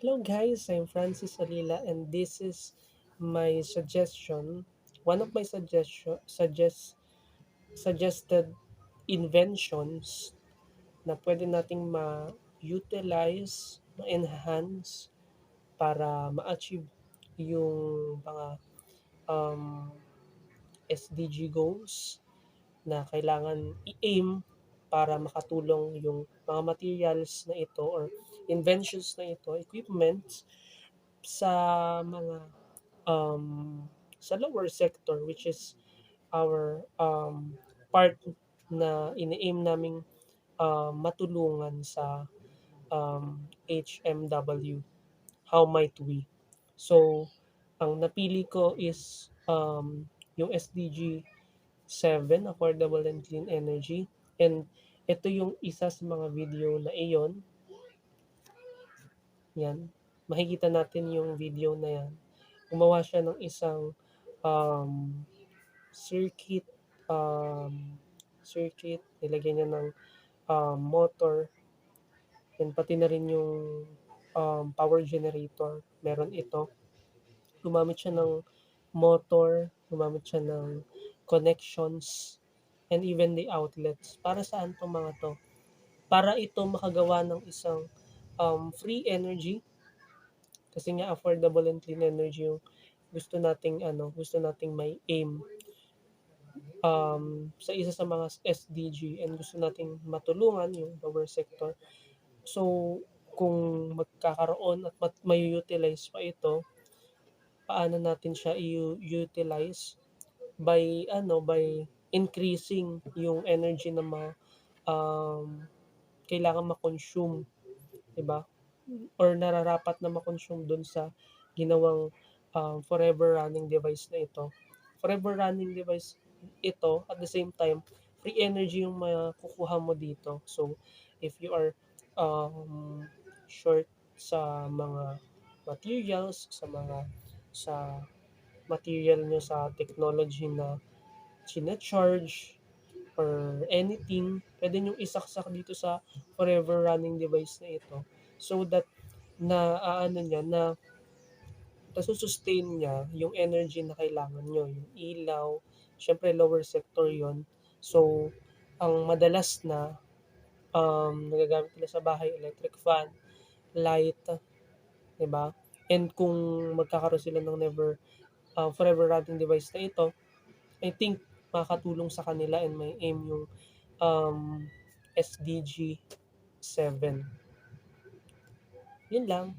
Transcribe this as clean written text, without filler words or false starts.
Hello guys, I'm Francis Alila and this is my suggestion. One of my suggested inventions na pwede nating ma-utilize, ma-enhance para ma-achieve yung mga um, SDG goals na kailangan i-aim para makatulong yung mga materials na ito or inventions na ito, equipments sa mga sa lower sector, which is our part na ini-aim naming matulungan sa HMW. How might we? So, ang napili ko is yung SDG 7, Affordable and Clean Energy. And ito yung isa sa mga video na iyon. Yan. Makikita natin yung video na yan. Gumawa siya ng isang um, circuit, nilagyan niya ng motor, and pati na rin yung power generator. Meron ito. Gumamit siya ng motor, gumamit siya ng connections, and even the outlets. Para saan itong mga to? Para ito makagawa ng isang free energy, kasi nga affordable and clean energy yung gusto nating may aim sa isa sa mga SDG, and gusto nating matulungan yung lower sector. So, kung magkakaroon at may utilize pa ito, paano natin siya i-utilize by increasing yung energy na kailangan ma-consume, 'di ba? Or nararapat na ma-consume dun sa ginawang forever running device na ito. Forever running device ito, at the same time, free energy yung makukuha mo dito. So, if you are short sa mga materials, sa material nyo, sa technology na charge or anything, pwede nyo isaksak dito sa forever running device na ito, so that na niya na nasusustain niya yung energy na kailangan nyo, yung ilaw, syempre lower sector yon. So, ang madalas na nagagamit nila sa bahay, electric fan, light, 'di ba? And kung magkakaroon sila ng forever running device na ito, I think makakatulong sa kanila and may aim yung um, SDG 7. Yun lang.